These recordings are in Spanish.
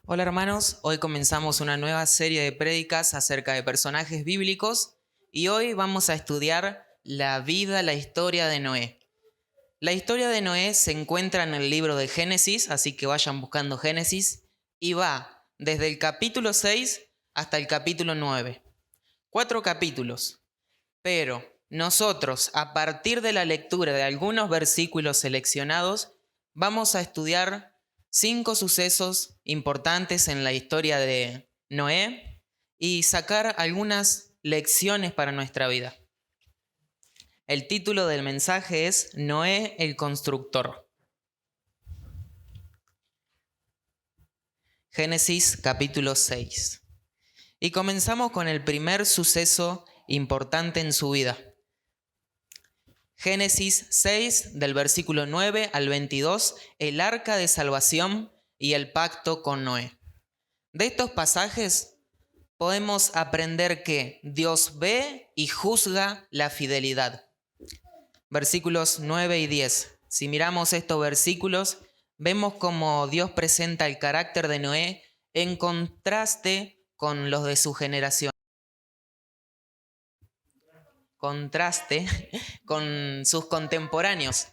Hola hermanos, hoy comenzamos una nueva serie de prédicas acerca de personajes bíblicos y hoy vamos a estudiar la vida, la historia de Noé. La historia de Noé se encuentra en el libro de Génesis, así que vayan buscando Génesis y va desde el capítulo 6 hasta el capítulo 9. 4 capítulos, pero nosotros a partir de la lectura de algunos versículos seleccionados vamos a estudiar 5 sucesos importantes en la historia de Noé y sacar algunas lecciones para nuestra vida. El título del mensaje es Noé el constructor. Génesis capítulo 6. Y comenzamos con el primer suceso importante en su vida. Génesis 6, del versículo 9 al 22, el arca de salvación y el pacto con Noé. De estos pasajes podemos aprender que Dios ve y juzga la fidelidad. Versículos 9 y 10. Si miramos estos versículos, vemos cómo Dios presenta el carácter de Noé en contraste con los de su generación. Contraste con sus contemporáneos.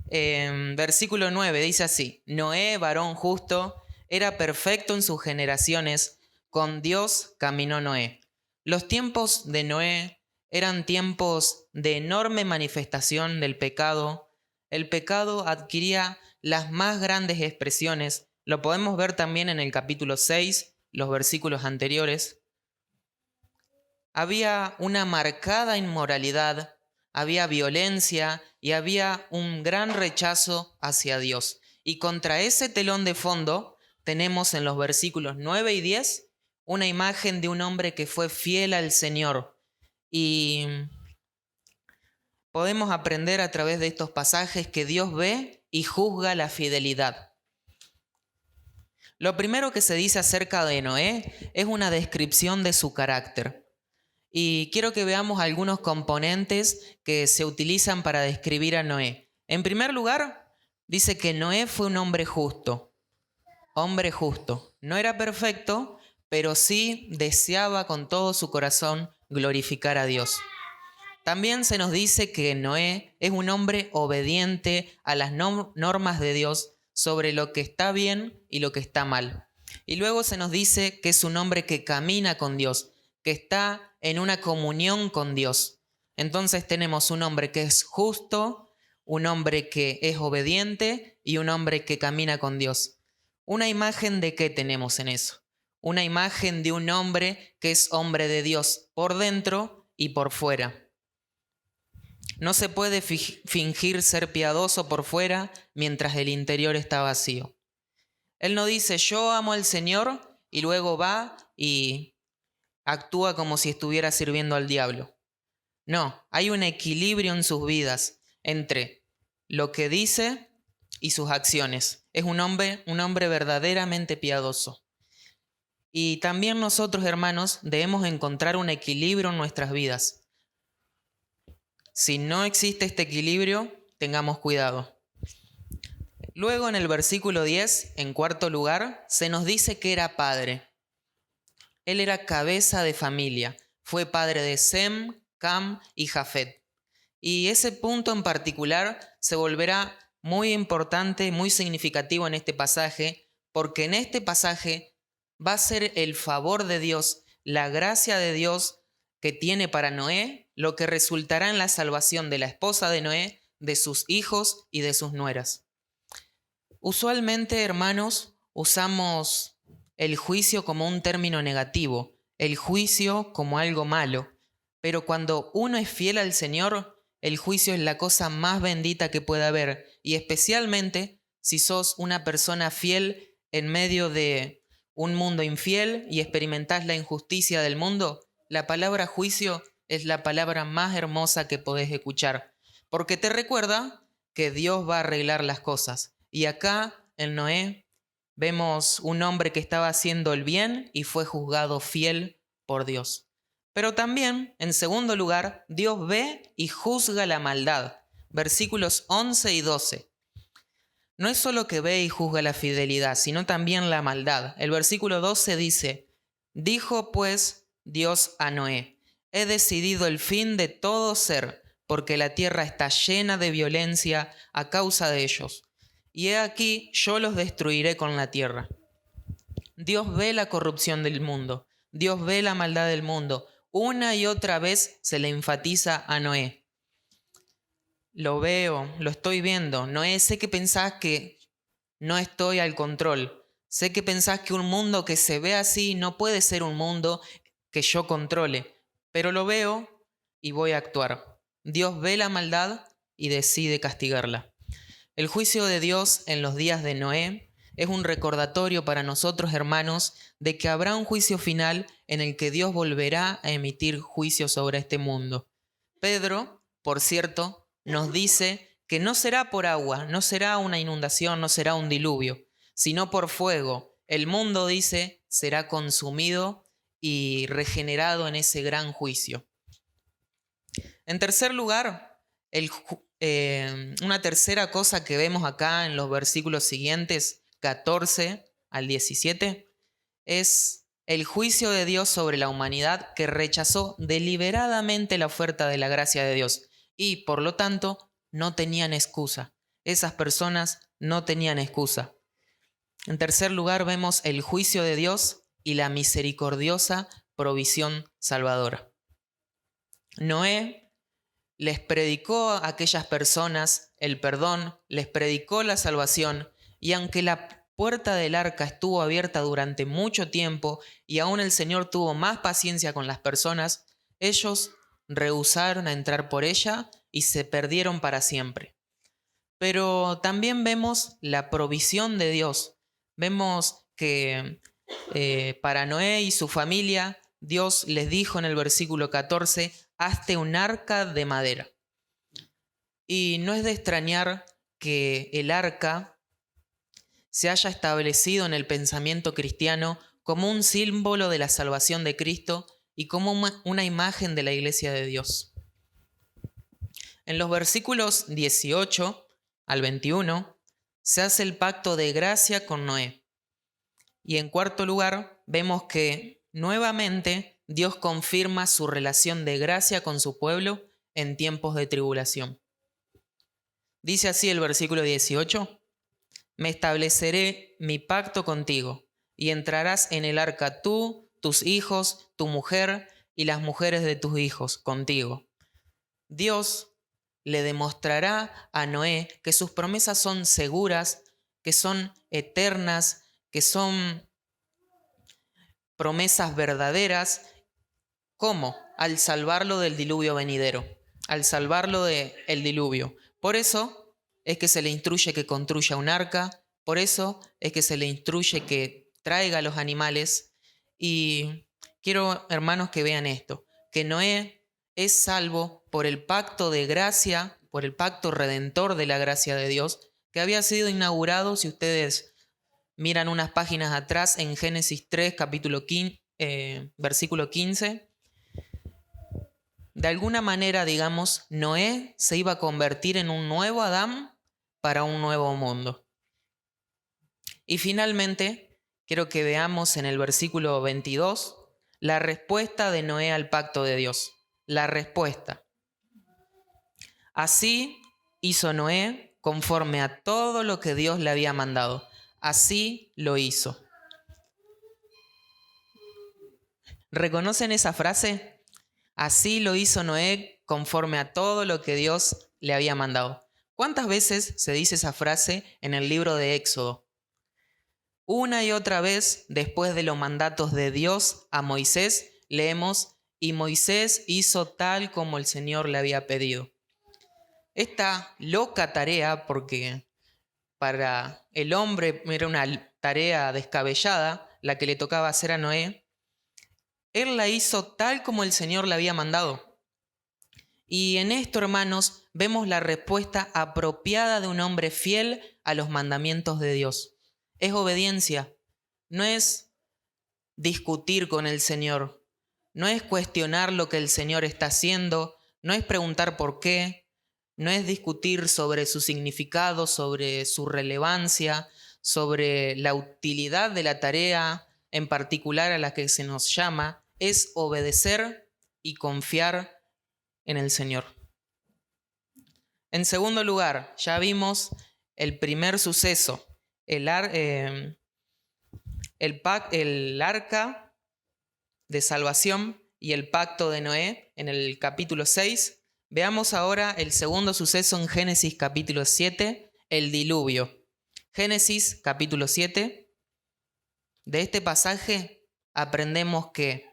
Versículo 9 dice así: Noé, varón justo, era perfecto en sus generaciones, con Dios caminó Noé. Los tiempos de Noé eran tiempos de enorme manifestación del pecado. El pecado adquiría las más grandes expresiones. Lo podemos ver también en el capítulo 6, los versículos anteriores. Había una marcada inmoralidad, había violencia y había un gran rechazo hacia Dios. Y contra ese telón de fondo tenemos en los versículos 9 y 10 una imagen de un hombre que fue fiel al Señor. Y podemos aprender a través de estos pasajes que Dios ve y juzga la fidelidad. Lo primero que se dice acerca de Noé es una descripción de su carácter. Y quiero que veamos algunos componentes que se utilizan para describir a Noé. En primer lugar, dice que Noé fue un hombre justo. Hombre justo. No era perfecto, pero sí deseaba con todo su corazón glorificar a Dios. También se nos dice que Noé es un hombre obediente a las normas de Dios sobre lo que está bien y lo que está mal. Y luego se nos dice que es un hombre que camina con Dios, que está en una comunión con Dios. Entonces tenemos un hombre que es justo, un hombre que es obediente y un hombre que camina con Dios. ¿Una imagen de qué tenemos en eso? Una imagen de un hombre que es hombre de Dios por dentro y por fuera. No se puede fingir ser piadoso por fuera mientras el interior está vacío. Él no dice yo amo al Señor y luego va y actúa como si estuviera sirviendo al diablo. No, hay un equilibrio en sus vidas entre lo que dice y sus acciones. Es un hombre verdaderamente piadoso. Y también nosotros, hermanos, debemos encontrar un equilibrio en nuestras vidas. Si no existe este equilibrio, tengamos cuidado. Luego en el versículo 10, en cuarto lugar, se nos dice que era padre. Él era cabeza de familia. Fue padre de Sem, Cam y Jafet. Y ese punto en particular se volverá muy importante, muy significativo en este pasaje, porque en este pasaje va a ser el favor de Dios, la gracia de Dios que tiene para Noé, lo que resultará en la salvación de la esposa de Noé, de sus hijos y de sus nueras. Usualmente, hermanos, usamos el juicio como un término negativo, el juicio como algo malo, pero cuando uno es fiel al Señor, el juicio es la cosa más bendita que pueda haber, y especialmente si sos una persona fiel en medio de un mundo infiel y experimentás la injusticia del mundo, la palabra juicio es la palabra más hermosa que podés escuchar, porque te recuerda que Dios va a arreglar las cosas. Y acá, en Noé, vemos un hombre que estaba haciendo el bien y fue juzgado fiel por Dios. Pero también, en segundo lugar, Dios ve y juzga la maldad. Versículos 11 y 12. no es solo que ve y juzga la fidelidad, sino también la maldad. El versículo 12 dice, dijo pues Dios a Noé, he decidido el fin de todo ser, porque la tierra está llena de violencia a causa de ellos. Y he aquí, yo los destruiré con la tierra. Dios ve la corrupción del mundo, Dios ve la maldad del mundo. Una y otra vez se le enfatiza a Noé. Lo veo, lo estoy viendo. Noé, sé que pensás que no estoy al control. Sé que pensás que un mundo que se ve así no puede ser un mundo que yo controle. Pero lo veo y voy a actuar. Dios ve la maldad y decide castigarla. El juicio de Dios en los días de Noé es un recordatorio para nosotros, hermanos, de que habrá un juicio final en el que Dios volverá a emitir juicio sobre este mundo. Pedro, por cierto, nos dice que no será por agua, no será una inundación, no será un diluvio, sino por fuego. El mundo, dice, será consumido y regenerado en ese gran juicio. En tercer lugar, una tercera cosa que vemos acá en los versículos siguientes, 14 al 17, es el juicio de Dios sobre la humanidad que rechazó deliberadamente la oferta de la gracia de Dios y, por lo tanto, no tenían excusa. Esas personas no tenían excusa. En tercer lugar, vemos el juicio de Dios y la misericordiosa provisión salvadora. Noé les predicó a aquellas personas el perdón, les predicó la salvación, y aunque la puerta del arca estuvo abierta durante mucho tiempo y aún el Señor tuvo más paciencia con las personas, ellos rehusaron a entrar por ella y se perdieron para siempre. Pero también vemos la provisión de Dios. Vemos que para Noé y su familia, Dios les dijo en el versículo 14, hazte un arca de madera. Y no es de extrañar que el arca se haya establecido en el pensamiento cristiano como un símbolo de la salvación de Cristo y como una imagen de la iglesia de Dios. En los versículos 18 al 21 se hace el pacto de gracia con Noé. Y en cuarto lugar, vemos que nuevamente Dios confirma su relación de gracia con su pueblo en tiempos de tribulación. Dice así el versículo 18, me estableceré mi pacto contigo, y entrarás en el arca tú, tus hijos, tu mujer y las mujeres de tus hijos contigo. Dios le demostrará a Noé que sus promesas son seguras, que son eternas, que son promesas verdaderas. ¿Cómo? Al salvarlo del diluvio venidero, al salvarlo del diluvio. Por eso es que se le instruye que construya un arca, por eso es que se le instruye que traiga los animales. Y quiero, hermanos, que vean esto, que Noé es salvo por el pacto de gracia, por el pacto redentor de la gracia de Dios, que había sido inaugurado, si ustedes miran unas páginas atrás, en Génesis 3, capítulo 15, versículo 15. De alguna manera, digamos, Noé se iba a convertir en un nuevo Adán para un nuevo mundo. Y finalmente, quiero que veamos en el versículo 22 la respuesta de Noé al pacto de Dios. La respuesta. Así hizo Noé conforme a todo lo que Dios le había mandado. Así lo hizo. ¿Reconocen esa frase? Así lo hizo Noé conforme a todo lo que Dios le había mandado. ¿Cuántas veces se dice esa frase en el libro de Éxodo? Una y otra vez, después de los mandatos de Dios a Moisés, leemos, y Moisés hizo tal como el Señor le había pedido. Esta loca tarea, porque para el hombre era una tarea descabellada, la que le tocaba hacer a Noé, él la hizo tal como el Señor le había mandado. Y en esto, hermanos, vemos la respuesta apropiada de un hombre fiel a los mandamientos de Dios. Es obediencia, no es discutir con el Señor, no es cuestionar lo que el Señor está haciendo, no es preguntar por qué, no es discutir sobre su significado, sobre su relevancia, sobre la utilidad de la tarea en particular a la que se nos llama, es obedecer y confiar en el Señor. En segundo lugar, ya vimos el primer suceso, el arca de salvación y el pacto de Noé en el capítulo 6. Veamos ahora el segundo suceso en Génesis capítulo 7, el diluvio. Génesis capítulo 7. De este pasaje aprendemos que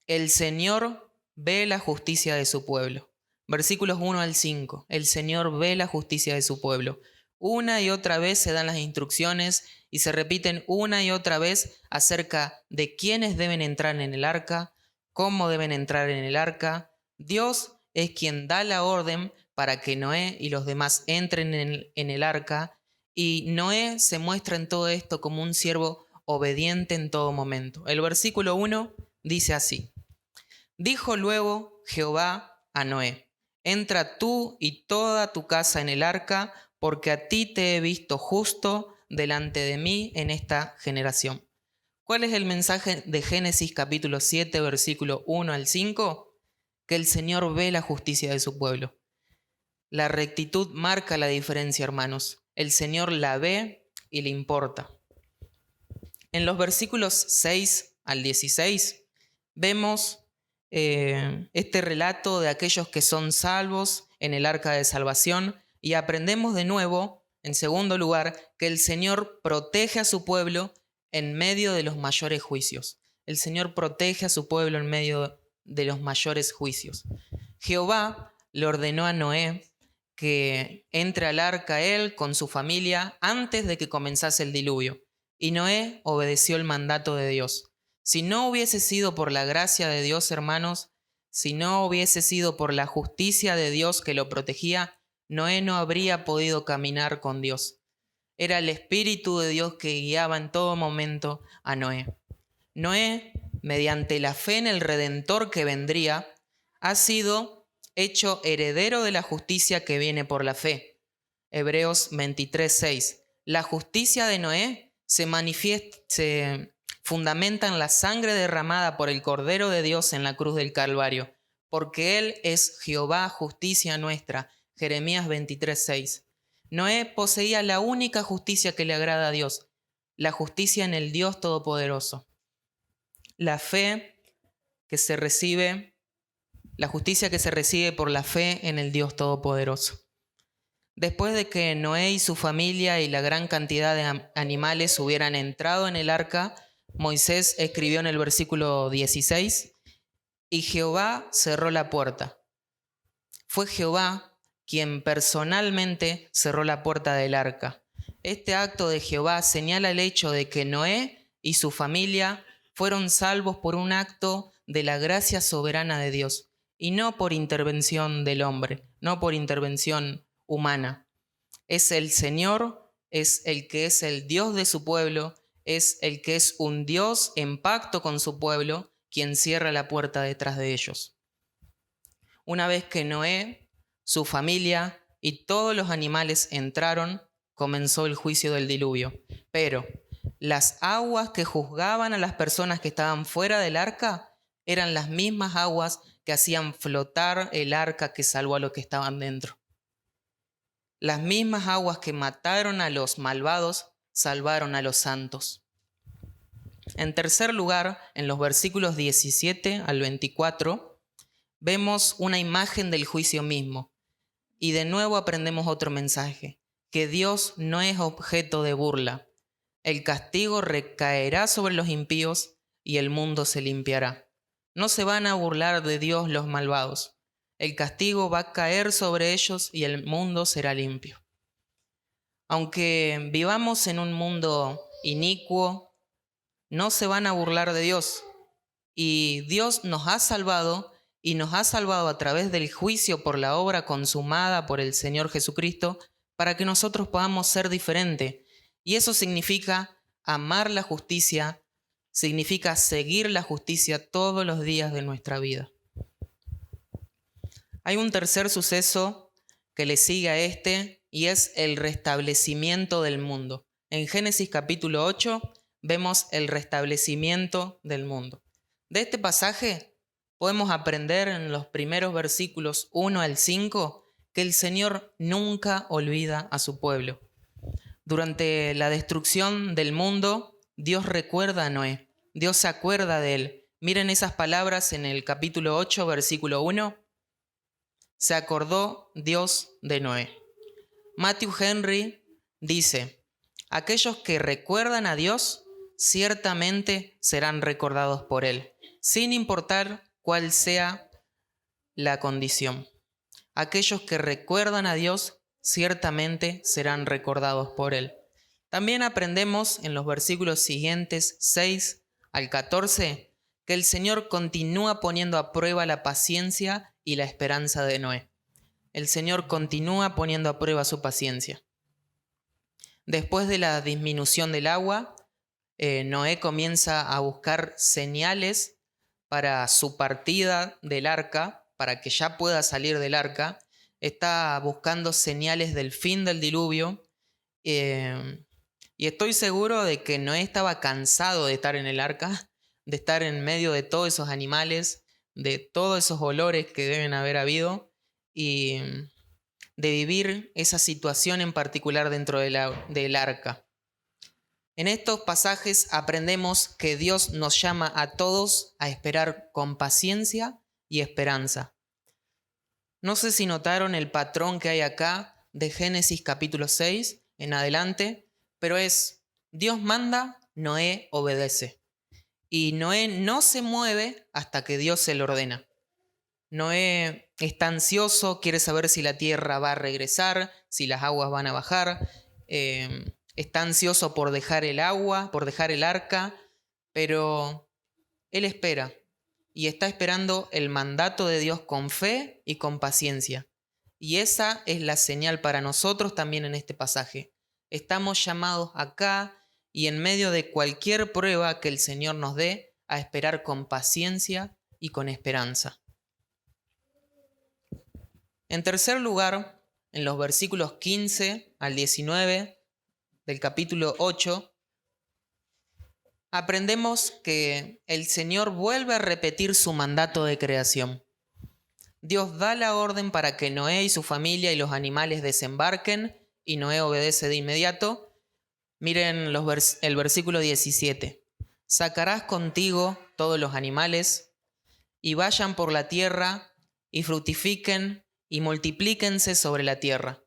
el Señor ve la justicia de su pueblo. Versículos 1 al 5. El Señor ve la justicia de su pueblo. Una y otra vez se dan las instrucciones y se repiten una y otra vez acerca de quiénes deben entrar en el arca, cómo deben entrar en el arca. Dios es quien da la orden para que Noé y los demás entren en el arca, y Noé se muestra en todo esto como un siervo obediente en todo momento. El versículo 1 dice así: Dijo luego Jehová a Noé: Entra tú y toda tu casa en el arca, porque a ti te he visto justo delante de mí en esta generación. ¿Cuál es el mensaje de Génesis capítulo 7, versículo 1 al 5? Que el Señor ve la justicia de su pueblo. La rectitud marca la diferencia, hermanos. El Señor la ve y le importa. En los versículos 6 al 16 vemos este relato de aquellos que son salvos en el arca de salvación, y aprendemos de nuevo, en segundo lugar, que el Señor protege a su pueblo en medio de los mayores juicios. El Señor protege a su pueblo en medio de los mayores juicios. Jehová le ordenó a Noé que entre al arca él con su familia antes de que comenzase el diluvio, y Noé obedeció el mandato de Dios. Si no hubiese sido por la gracia de Dios, hermanos, si no hubiese sido por la justicia de Dios que lo protegía, Noé no habría podido caminar con Dios. Era el Espíritu de Dios que guiaba en todo momento a Noé. Noé, mediante la fe en el Redentor que vendría, ha sido hecho heredero de la justicia que viene por la fe. Hebreos 23:6. La justicia de Noé se fundamenta en la sangre derramada por el Cordero de Dios en la cruz del Calvario, porque Él es Jehová, justicia nuestra. Jeremías 23:6. Noé poseía la única justicia que le agrada a Dios, la justicia en el Dios Todopoderoso. La fe que se recibe, la justicia que se recibe por la fe en el Dios Todopoderoso. Después de que Noé y su familia y la gran cantidad de animales hubieran entrado en el arca, Moisés escribió en el versículo 16: Y Jehová cerró la puerta. Fue Jehová quien personalmente cerró la puerta del arca. Este acto de Jehová señala el hecho de que Noé y su familia fueron salvos por un acto de la gracia soberana de Dios, y no por intervención del hombre, no por intervención humana. Es el Señor, es el que es el Dios de su pueblo, es el que es un Dios en pacto con su pueblo, quien cierra la puerta detrás de ellos. Una vez que Noé, su familia y todos los animales entraron, comenzó el juicio del diluvio. Pero las aguas que juzgaban a las personas que estaban fuera del arca eran las mismas aguas que hacían flotar el arca que salvó a los que estaban dentro. Las mismas aguas que mataron a los malvados salvaron a los santos. En tercer lugar, en los versículos 17 al 24, vemos una imagen del juicio mismo. Y de nuevo aprendemos otro mensaje, que Dios no es objeto de burla. El castigo recaerá sobre los impíos y el mundo se limpiará. No se van a burlar de Dios los malvados. El castigo va a caer sobre ellos y el mundo será limpio. Aunque vivamos en un mundo inicuo, no se van a burlar de Dios. Y Dios nos ha salvado, y nos ha salvado a través del juicio por la obra consumada por el Señor Jesucristo, para que nosotros podamos ser diferentes. Y eso significa amar la justicia, significa seguir la justicia todos los días de nuestra vida. Hay un tercer suceso que le sigue a este y es el restablecimiento del mundo. En Génesis capítulo 8 vemos el restablecimiento del mundo. De este pasaje podemos aprender en los primeros versículos 1 al 5 que el Señor nunca olvida a su pueblo. Durante la destrucción del mundo, Dios recuerda a Noé, Dios se acuerda de él. Miren esas palabras en el capítulo 8, versículo 1. Se acordó Dios de Noé. Matthew Henry dice, aquellos que recuerdan a Dios ciertamente serán recordados por Él, sin importar cuál sea la condición. Aquellos que recuerdan a Dios ciertamente serán recordados por Él. También aprendemos en los versículos siguientes, 6 al 14, que el Señor continúa poniendo a prueba la paciencia y la esperanza de Noé. El Señor continúa poniendo a prueba su paciencia. Después de la disminución del agua, Noé comienza a buscar señales para su partida del arca, para que ya pueda salir del arca. Está buscando señales del fin del diluvio. Y estoy seguro de que Noé estaba cansado de estar en el arca, de estar en medio de todos esos animales, de todos esos olores que deben haber habido y de vivir esa situación en particular dentro del arca. En estos pasajes aprendemos que Dios nos llama a todos a esperar con paciencia y esperanza. No sé si notaron el patrón que hay acá de Génesis capítulo 6 en adelante, pero es Dios manda, Noé obedece. Y Noé no se mueve hasta que Dios se lo ordena. Noé está ansioso, quiere saber si la tierra va a regresar, si las aguas van a bajar. Está ansioso por dejar el agua, por dejar el arca, pero él espera y está esperando el mandato de Dios con fe y con paciencia. Y esa es la señal para nosotros también en este pasaje. Estamos llamados acá y en medio de cualquier prueba que el Señor nos dé a esperar con paciencia y con esperanza. En tercer lugar, en los versículos 15 al 19 del capítulo 8, aprendemos que el Señor vuelve a repetir su mandato de creación. Dios da la orden para que Noé y su familia y los animales desembarquen y Noé obedece de inmediato. Miren el versículo 17. Sacarás contigo todos los animales y vayan por la tierra y fructifiquen y multiplíquense sobre la tierra.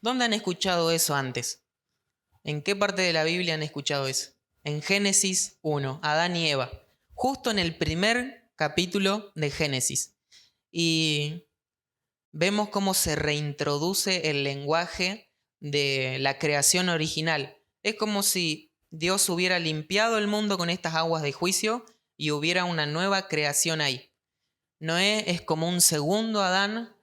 ¿Dónde han escuchado eso antes? ¿En qué parte de la Biblia han escuchado eso? En Génesis 1, Adán y Eva, justo en el primer capítulo de Génesis. Y vemos cómo se reintroduce el lenguaje de la creación original. Es como si Dios hubiera limpiado el mundo con estas aguas de juicio y hubiera una nueva creación ahí. Noé es como un segundo Adán,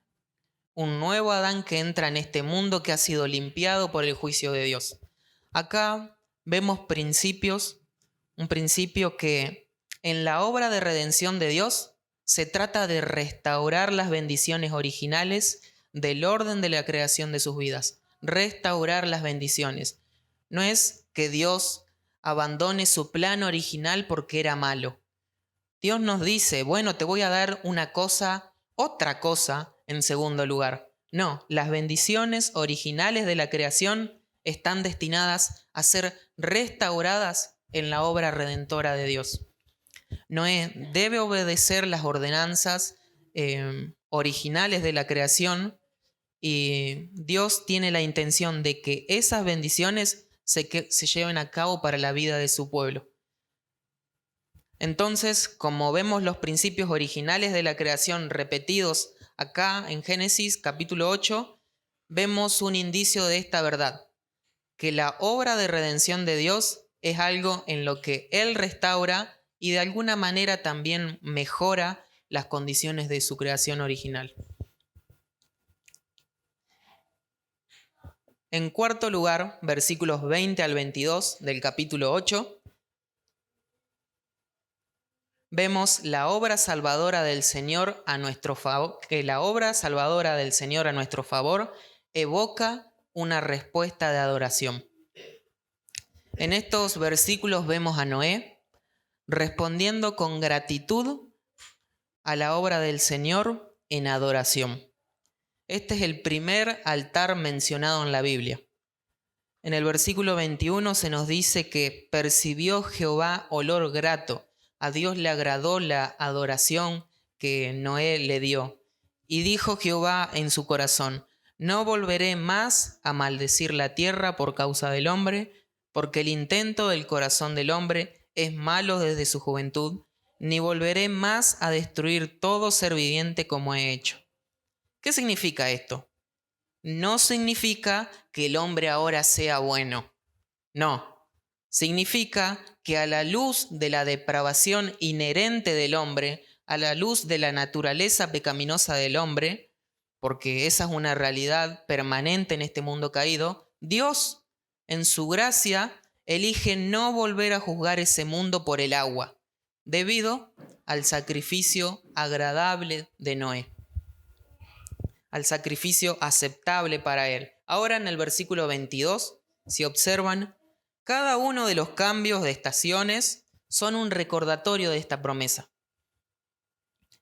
un nuevo Adán que entra en este mundo que ha sido limpiado por el juicio de Dios. Acá vemos un principio que en la obra de redención de Dios se trata de restaurar las bendiciones originales del orden de la creación de sus vidas. Restaurar las bendiciones. No es que Dios abandone su plan original porque era malo. Dios nos dice, bueno, te voy a dar otra cosa en segundo lugar. No, las bendiciones originales de la creación están destinadas a ser restauradas en la obra redentora de Dios. Noé debe obedecer las ordenanzas originales de la creación y Dios tiene la intención de que esas bendiciones se lleven a cabo para la vida de su pueblo. Entonces, como vemos los principios originales de la creación repetidos acá en Génesis capítulo 8, vemos un indicio de esta verdad, que la obra de redención de Dios es algo en lo que Él restaura y de alguna manera también mejora las condiciones de su creación original. En cuarto lugar, versículos 20 al 22 del capítulo 8, vemos la obra salvadora del Señor a nuestro favor, evoca una respuesta de adoración. En estos versículos vemos a Noé respondiendo con gratitud a la obra del Señor en adoración. Este es el primer altar mencionado en la Biblia. En el versículo 21 se nos dice que percibió Jehová olor grato. A Dios le agradó la adoración que Noé le dio. Y dijo Jehová en su corazón: no volveré más a maldecir la tierra por causa del hombre, porque el intento del corazón del hombre es malo desde su juventud, ni volveré más a destruir todo ser viviente como he hecho. ¿Qué significa esto? No significa que el hombre ahora sea bueno. No. Significa que a la luz de la depravación inherente del hombre, a la luz de la naturaleza pecaminosa del hombre, porque esa es una realidad permanente en este mundo caído, Dios, en su gracia, elige no volver a juzgar ese mundo por el agua, debido al sacrificio agradable de Noé, al sacrificio aceptable para él. Ahora en el versículo 22, si observan, cada uno de los cambios de estaciones son un recordatorio de esta promesa.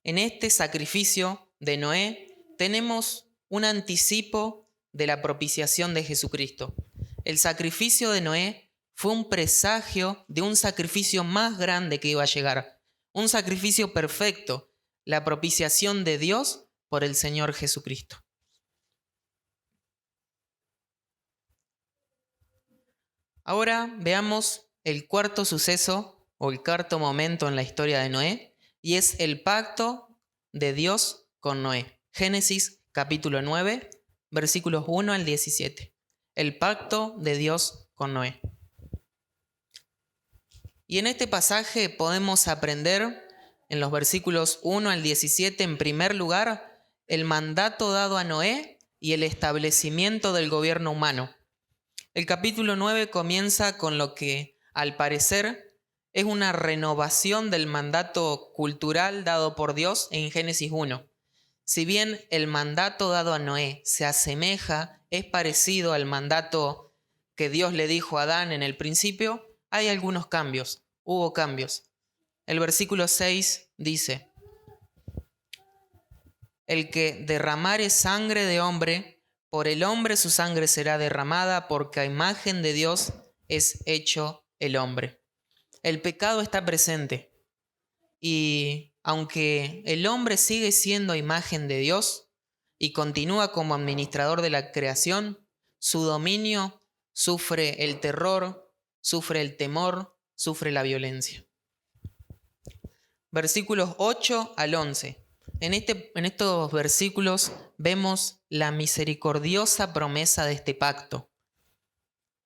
En este sacrificio de Noé tenemos un anticipo de la propiciación de Jesucristo. El sacrificio de Noé fue un presagio de un sacrificio más grande que iba a llegar, un sacrificio perfecto, la propiciación de Dios por el Señor Jesucristo. Ahora veamos el cuarto suceso o el cuarto momento en la historia de Noé, y es el pacto de Dios con Noé. Génesis capítulo 9, versículos 1 al 17. El pacto de Dios con Noé. Y en este pasaje podemos aprender en los versículos 1 al 17, en primer lugar, el mandato dado a Noé y el establecimiento del gobierno humano. El capítulo 9 comienza con lo que, al parecer, es una renovación del mandato cultural dado por Dios en Génesis 1. Si bien el mandato dado a Noé se asemeja, es parecido al mandato que Dios le dijo a Adán en el principio, hay algunos cambios, hubo cambios. El versículo 6 dice: el que derramare sangre de hombre, por el hombre su sangre será derramada, porque a imagen de Dios es hecho el hombre. El pecado está presente, y aunque el hombre sigue siendo imagen de Dios y continúa como administrador de la creación, su dominio sufre el terror, sufre el temor, sufre la violencia. Versículos 8 al 11. En estos versículos vemos la misericordiosa promesa de este pacto.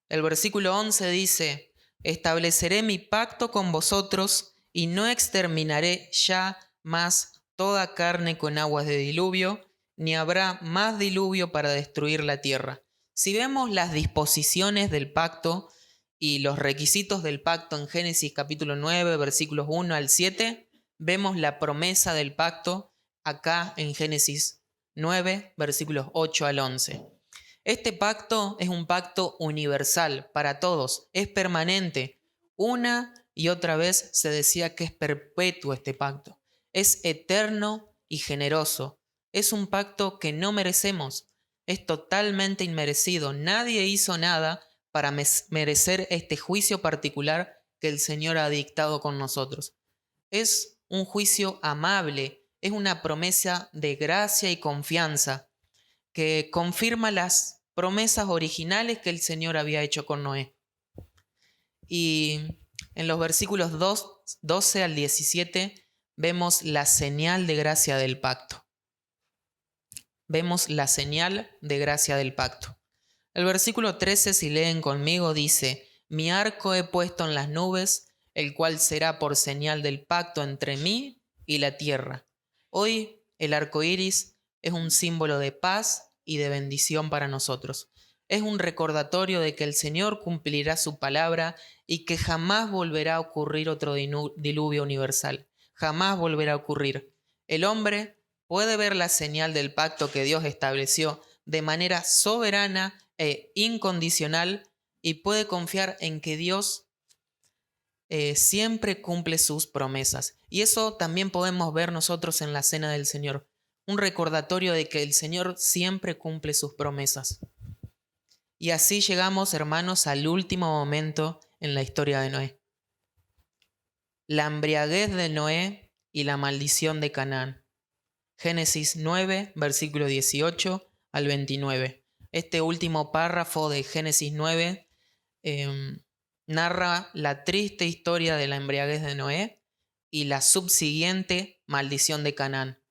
El versículo 11 dice: estableceré mi pacto con vosotros y no exterminaré ya más toda carne con aguas de diluvio, ni habrá más diluvio para destruir la tierra. Si vemos las disposiciones del pacto y los requisitos del pacto en Génesis capítulo 9, versículos 1 al 7, vemos la promesa del pacto acá en Génesis 9, versículos 8 al 11. Este pacto es un pacto universal para todos, es permanente. Una y otra vez se decía que es perpetuo este pacto. Es eterno y generoso. Es un pacto que no merecemos. Es totalmente inmerecido. Nadie hizo nada para merecer este juicio particular que el Señor ha dictado con nosotros. Es un juicio amable, es una promesa de gracia y confianza que confirma las promesas originales que el Señor había hecho con Noé. Y en los versículos 12 al 17 vemos la señal de gracia del pacto. Vemos la señal de gracia del pacto. El versículo 13, si leen conmigo, dice: mi arco he puesto en las nubes, el cual será por señal del pacto entre mí y la tierra. Hoy el arco iris es un símbolo de paz y de bendición para nosotros. Es un recordatorio de que el Señor cumplirá su palabra y que jamás volverá a ocurrir otro diluvio universal. Jamás volverá a ocurrir. El hombre puede ver la señal del pacto que Dios estableció, de manera soberana e incondicional y puede confiar en que Dios siempre cumple sus promesas. Y eso también podemos ver nosotros en la cena del Señor. Un recordatorio de que el Señor siempre cumple sus promesas. Y así llegamos, hermanos, al último momento en la historia de Noé. La embriaguez de Noé y la maldición de Canaán. Génesis 9, versículo 18 al 29. Este último párrafo de Génesis 9 narra la triste historia de la embriaguez de Noé y la subsiguiente maldición de Canaán.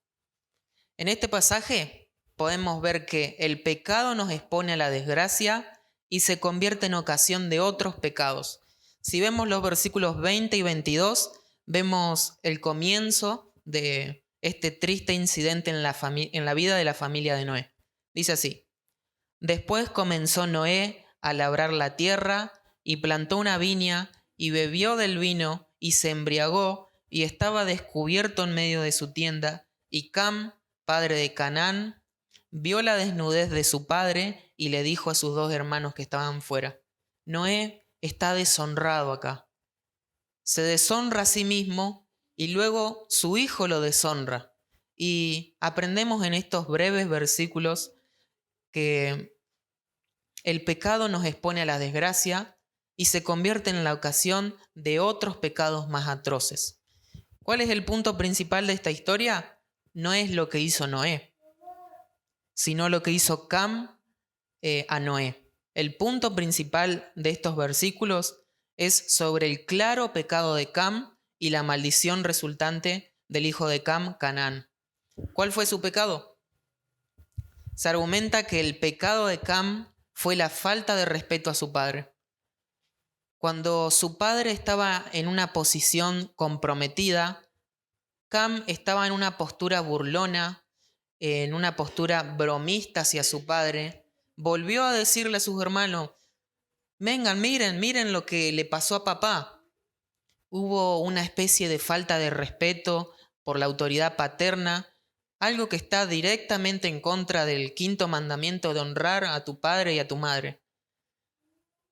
En este pasaje podemos ver que el pecado nos expone a la desgracia y se convierte en ocasión de otros pecados. Si vemos los versículos 20 y 22, vemos el comienzo de este triste incidente en la vida de la familia de Noé. Dice así: Después comenzó Noé a labrar la tierra y plantó una viña y bebió del vino y se embriagó y estaba descubierto en medio de su tienda. Y Cam, padre de Canaán, vio la desnudez de su padre y le dijo a sus dos hermanos que estaban fuera: Noé está deshonrado acá. Se deshonra a sí mismo y luego su hijo lo deshonra. Y aprendemos en estos breves versículos que el pecado nos expone a la desgracia y se convierte en la ocasión de otros pecados más atroces. ¿Cuál es el punto principal de esta historia? No es lo que hizo Noé, sino lo que hizo Cam a Noé. El punto principal de estos versículos es sobre el claro pecado de Cam y la maldición resultante del hijo de Cam, Canaán. ¿Cuál fue su pecado? Se argumenta que el pecado de Cam fue la falta de respeto a su padre. Cuando su padre estaba en una posición comprometida, Cam estaba en una postura burlona, en una postura bromista hacia su padre. Volvió a decirle a sus hermanos: vengan, miren lo que le pasó a papá. Hubo una especie de falta de respeto por la autoridad paterna, algo que está directamente en contra del quinto mandamiento de honrar a tu padre y a tu madre.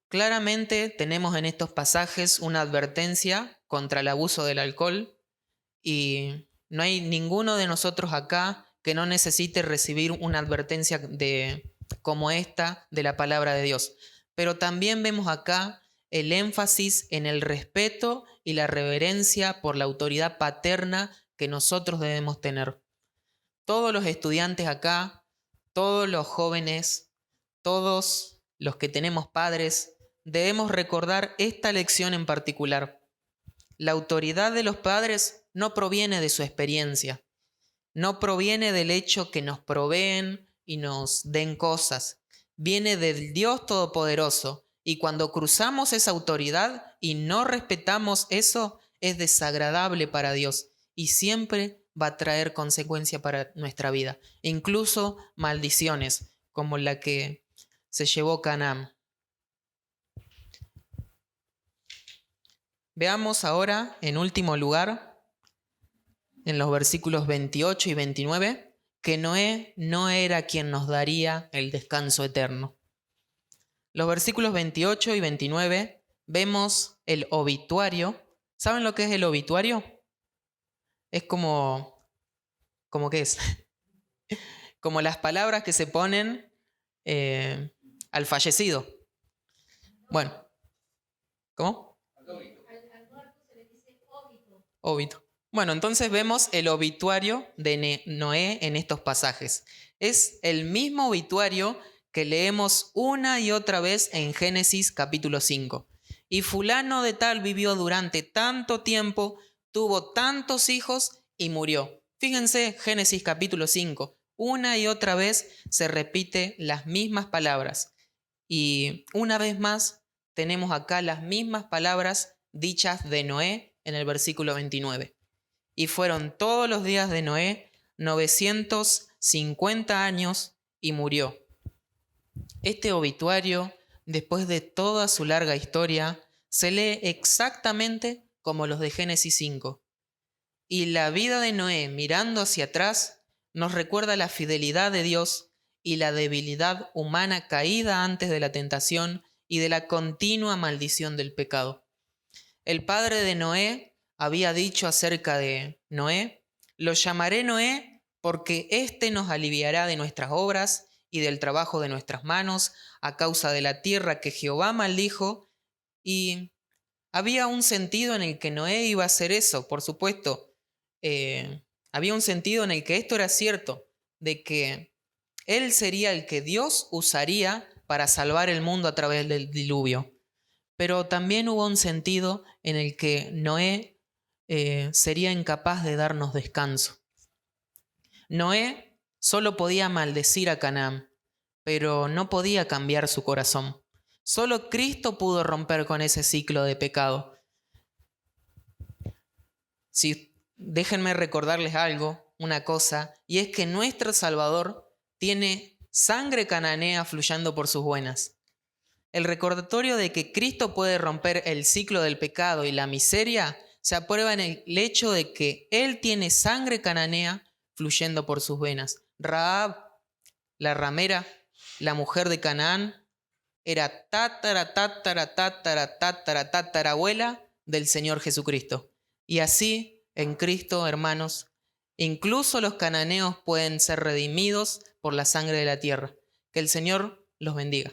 Claramente tenemos en estos pasajes una advertencia contra el abuso del alcohol y no hay ninguno de nosotros acá que no necesite recibir una advertencia como esta de la palabra de Dios. Pero también vemos acá el énfasis en el respeto y la reverencia por la autoridad paterna que nosotros debemos tener. Todos los estudiantes acá, todos los jóvenes, todos los que tenemos padres, debemos recordar esta lección en particular. La autoridad de los padres no proviene de su experiencia, no proviene del hecho que nos proveen y nos den cosas, viene del Dios Todopoderoso. Y cuando cruzamos esa autoridad y no respetamos eso, es desagradable para Dios y siempre va a traer consecuencia para nuestra vida, incluso maldiciones como la que se llevó Canaán. Veamos ahora, en último lugar, en los versículos 28 y 29, que Noé no era quien nos daría el descanso eterno. Los versículos 28 y 29 vemos el obituario. ¿Saben lo que es el obituario? Es como ¿qué es? Como las palabras que se ponen al fallecido. Bueno, ¿cómo? Obito. Bueno, entonces vemos el obituario de Noé en estos pasajes. Es el mismo obituario que leemos una y otra vez en Génesis capítulo 5. Y fulano de tal vivió durante tanto tiempo, tuvo tantos hijos y murió. Fíjense, Génesis capítulo 5. Una y otra vez se repite las mismas palabras. Y una vez más tenemos acá las mismas palabras dichas de Noé en el versículo 29. Y fueron todos los días de Noé 950 años y murió. Este obituario, después de toda su larga historia, se lee exactamente como los de Génesis 5. Y la vida de Noé, mirando hacia atrás, nos recuerda la fidelidad de Dios y la debilidad humana caída antes de la tentación y de la continua maldición del pecado. El padre de Noé había dicho acerca de Noé: lo llamaré Noé porque éste nos aliviará de nuestras obras y del trabajo de nuestras manos a causa de la tierra que Jehová maldijo. Y había un sentido en el que Noé iba a hacer eso, por supuesto. Había un sentido en el que esto era cierto, de que él sería el que Dios usaría para salvar el mundo a través del diluvio. Pero también hubo un sentido en el que Noé sería incapaz de darnos descanso. Noé solo podía maldecir a Canaán, pero no podía cambiar su corazón. Solo Cristo pudo romper con ese ciclo de pecado. Déjenme recordarles algo, una cosa, y es que nuestro Salvador tiene sangre cananea fluyendo por sus venas. El recordatorio de que Cristo puede romper el ciclo del pecado y la miseria se aprueba en el hecho de que Él tiene sangre cananea fluyendo por sus venas. Rahab, la ramera, la mujer de Canaán, era tatarabuela del Señor Jesucristo. Y así, en Cristo, hermanos, incluso los cananeos pueden ser redimidos por la sangre de la tierra. Que el Señor los bendiga.